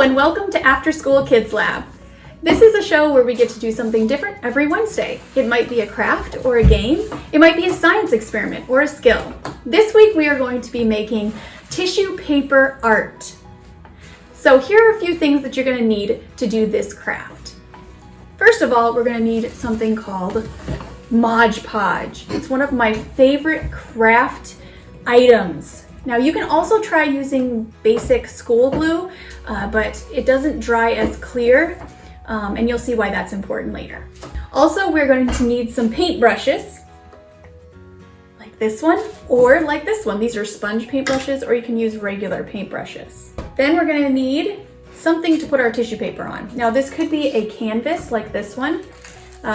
and welcome to After School Kids Lab. This is a show where we get to do something different every Wednesday. It might be a craft or a game. It might be a science experiment or a skill. This week we are going to be making tissue paper art. So here are a few things that you're going to need to do this craft. First of all, we're going to need something called Mod Podge. It's one of my favorite craft items. Now you can also try using basic school glue, but it doesn't dry as clear, and you'll see why that's important later. Also, we're going to need some paint brushes, like this one, or like this one. These are sponge paint brushes, or you can use regular paint brushes. Then we're going to need something to put our tissue paper on. Now this could be a canvas like this one.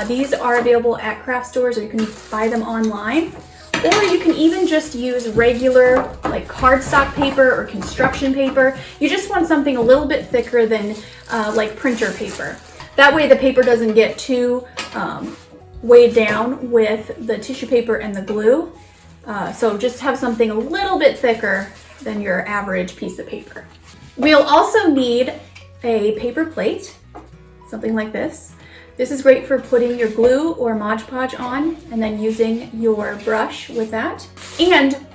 These are available at craft stores, or you can buy them online. Or you can even just use regular like cardstock paper or construction paper. You just want something a little bit thicker than like printer paper. That way the paper doesn't get too weighed down with the tissue paper and the glue. So just have something a little bit thicker than your average piece of paper. We'll also need a paper plate, something like this. This is great for putting your glue or Mod Podge on and then using your brush with that. And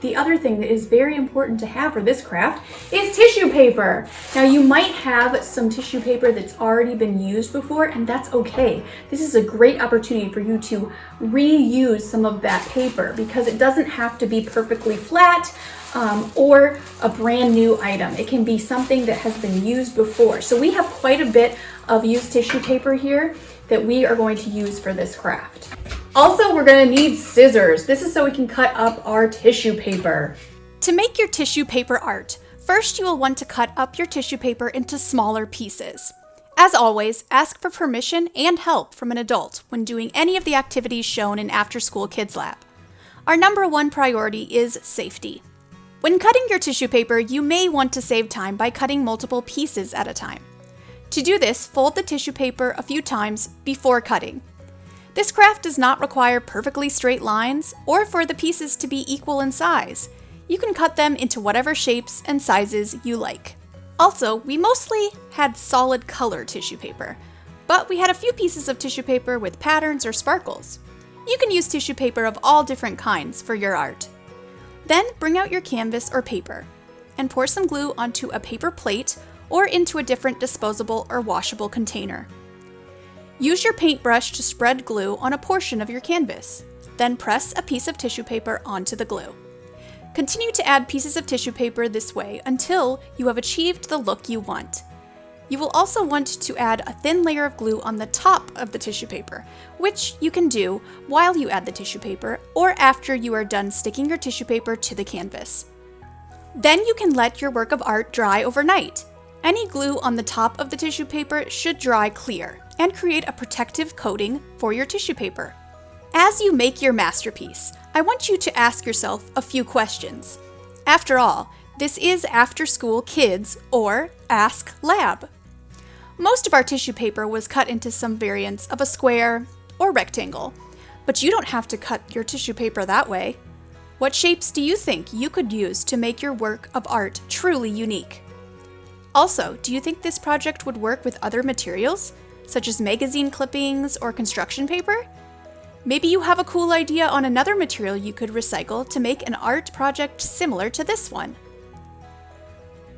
the other thing that is very important to have for this craft is tissue paper. Now you might have some tissue paper that's already been used before, and that's okay. This is a great opportunity for you to reuse some of that paper because it doesn't have to be perfectly flat or a brand new item. It can be something that has been used before. So we have quite a bit of used tissue paper here that we are going to use for this craft. Also, we're going to need scissors. This is so we can cut up our tissue paper. To make your tissue paper art, first you will want to cut up your tissue paper into smaller pieces. As always, ask for permission and help from an adult when doing any of the activities shown in After School Kids Lab. Our number one priority is safety. When cutting your tissue paper, you may want to save time by cutting multiple pieces at a time. To do this, fold the tissue paper a few times before cutting. This craft does not require perfectly straight lines or for the pieces to be equal in size. You can cut them into whatever shapes and sizes you like. Also, we mostly had solid color tissue paper, but we had a few pieces of tissue paper with patterns or sparkles. You can use tissue paper of all different kinds for your art. Then bring out your canvas or paper and pour some glue onto a paper plate or into a different disposable or washable container. Use your paintbrush to spread glue on a portion of your canvas. Then press a piece of tissue paper onto the glue. Continue to add pieces of tissue paper this way until you have achieved the look you want. You will also want to add a thin layer of glue on the top of the tissue paper, which you can do while you add the tissue paper or after you are done sticking your tissue paper to the canvas. Then you can let your work of art dry overnight. Any glue on the top of the tissue paper should dry clear and create a protective coating for your tissue paper. As you make your masterpiece, I want you to ask yourself a few questions. After all, this is After School Kids or Ask Lab. Most of our tissue paper was cut into some variants of a square or rectangle, but you don't have to cut your tissue paper that way. What shapes do you think you could use to make your work of art truly unique? Also, do you think this project would work with other materials, such as magazine clippings or construction paper? Maybe you have a cool idea on another material you could recycle to make an art project similar to this one.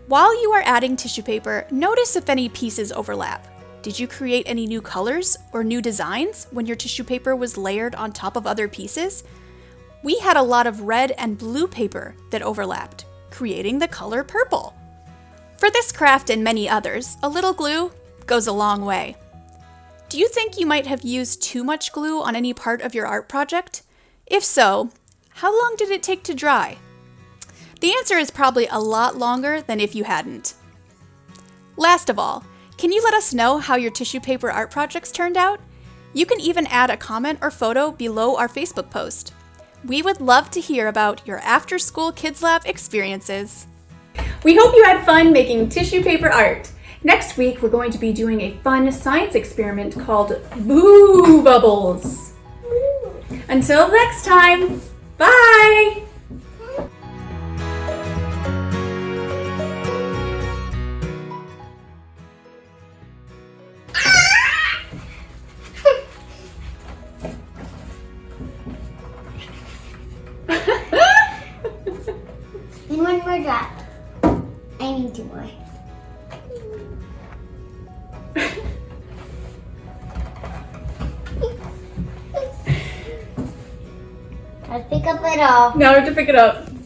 While you are adding tissue paper, notice if any pieces overlap. Did you create any new colors or new designs when your tissue paper was layered on top of other pieces? We had a lot of red and blue paper that overlapped, creating the color purple. For this craft and many others, a little glue goes a long way. Do you think you might have used too much glue on any part of your art project? If so, how long did it take to dry? The answer is probably a lot longer than if you hadn't. Last of all, can you let us know how your tissue paper art projects turned out? You can even add a comment or photo below our Facebook post. We would love to hear about your After School Kids Lab experiences. We hope you had fun making tissue paper art. Next week, we're going to be doing a fun science experiment called Boo Bubbles. Until next time, bye! tissue boy. Let's pick up it all. Now we have to pick it up.